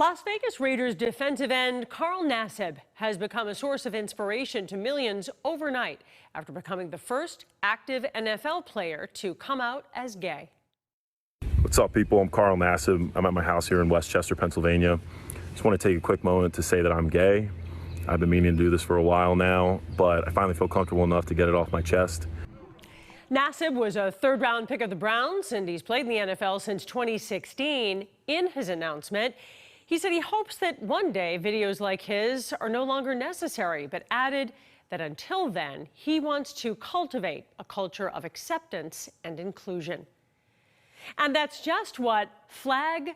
Las Vegas Raiders defensive end Carl Nassib has become a source of inspiration to millions overnight after becoming the first active NFL player to come out as gay. What's up, people? I'm Carl Nassib. I'm at my house here in Westchester, Pennsylvania. Just want to take a quick moment to say that I'm gay. I've been meaning to do this for a while now, but I finally feel comfortable enough to get it off my chest. Nassib was a third-round pick of the Browns, and he's played in the NFL since 2016. In his announcement, he said he hopes that one day videos like his are no longer necessary, but added that until then, he wants to cultivate a culture of acceptance and inclusion. And that's just what flag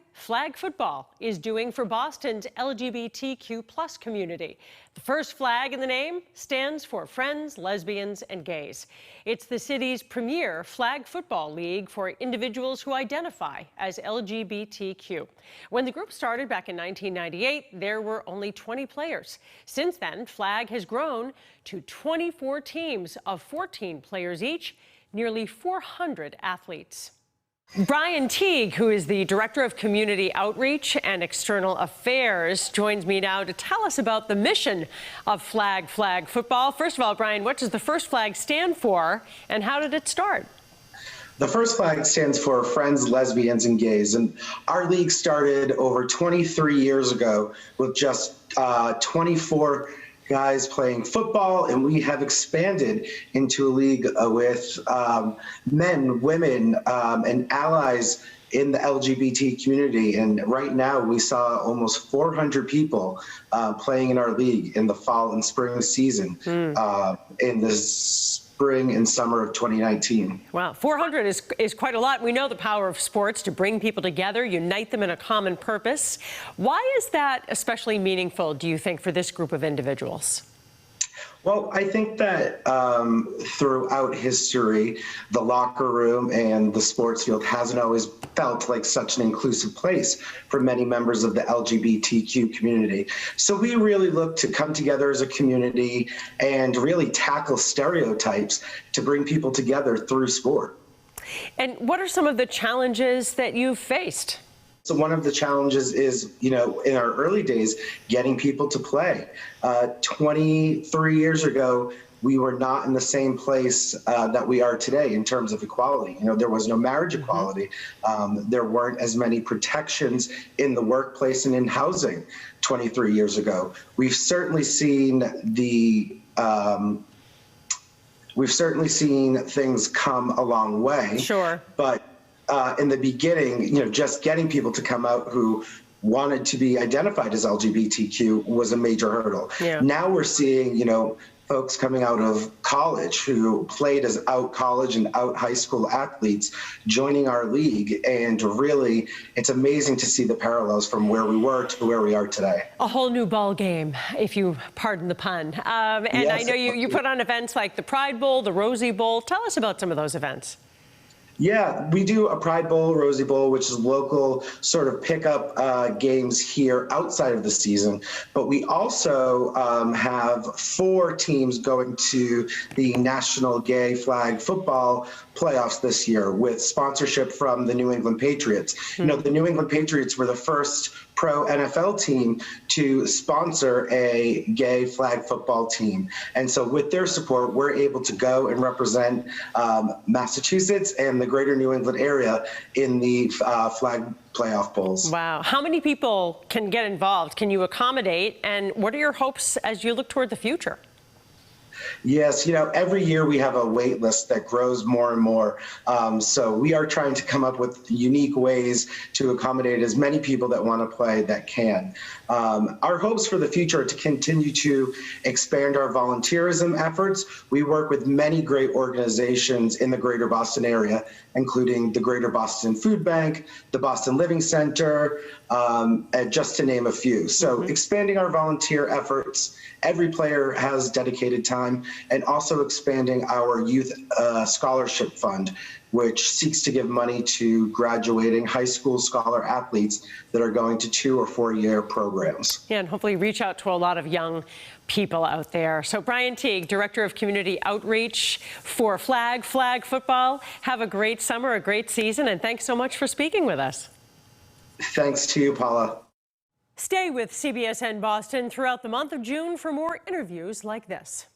football is doing for Boston's LGBTQ plus community. The first flag in the name stands for Friends, Lesbians, and Gays. It's the city's premier flag football league for individuals who identify as LGBTQ. When the group started back in 1998, there were only 20 players. Since then, flag has grown to 24 teams of 14 players each, nearly 400 athletes. Brian Teague, who is the Director of Community Outreach and External Affairs, joins me now to tell us about the mission of flag football. First of all, Brian, what does the first flag stand for, and how did it start? The first flag stands for Friends, Lesbians, and Gays, and our league started over 23 years ago with just 24 guys playing football, and we have expanded into a league with men, women, and allies in the LGBT community. And right now we saw almost 400 people playing in our league in the fall and spring season in the spring and summer of 2019. Wow, 400 is quite a lot. We know the power of sports to bring people together, unite them in a common purpose. Why is that especially meaningful, do you think, for this group of individuals? Well, I think that throughout history, the locker room and the sports field hasn't always felt like such an inclusive place for many members of the LGBTQ community. So we really look to come together as a community and really tackle stereotypes to bring people together through sport. And what are some of the challenges that you've faced? So one of the challenges is, in our early days, getting people to play. 23 years ago, we were not in the same place that we are today in terms of equality. There was no marriage equality. There weren't as many protections in the workplace and in housing 23 years ago. We've certainly seen things come a long way. Sure. But in the beginning, just getting people to come out who wanted to be identified as LGBTQ was a major hurdle. Yeah. Now we're seeing, folks coming out of college who played as out college and out high school athletes joining our league. And really, it's amazing to see the parallels from where we were to where we are today. A whole new ball game, if you pardon the pun. And yes, I know you put on events like the Pride Bowl, the Rosie Bowl. Tell us about some of those events. Yeah, we do a Pride Bowl, Rosie Bowl, which is local sort of pickup games here outside of the season. But we also have 4 teams going to the National Gay Flag Football playoffs this year with sponsorship from the New England Patriots. The New England Patriots were the first pro NFL team to sponsor a gay flag football team. And so with their support, we're able to go and represent Massachusetts and the greater New England area in the flag playoff bowls. Wow. How many people can get involved? Can you accommodate? And what are your hopes as you look toward the future? Yes, every year we have a wait list that grows more and more. So we are trying to come up with unique ways to accommodate as many people that want to play that can. Our hopes for the future are to continue to expand our volunteerism efforts. We work with many great organizations in the greater Boston area, including the Greater Boston Food Bank, the Boston Living Center, just to name a few. So expanding our volunteer efforts, every player has dedicated time, and also expanding our youth scholarship fund, which seeks to give money to graduating high school scholar athletes that are going to 2- or 4-year programs. Yeah, and hopefully reach out to a lot of young people out there. So Brian Teague, Director of Community Outreach for flag football. Have a great summer, a great season, and thanks so much for speaking with us. Thanks to you, Paula. Stay with CBSN Boston throughout the month of June for more interviews like this.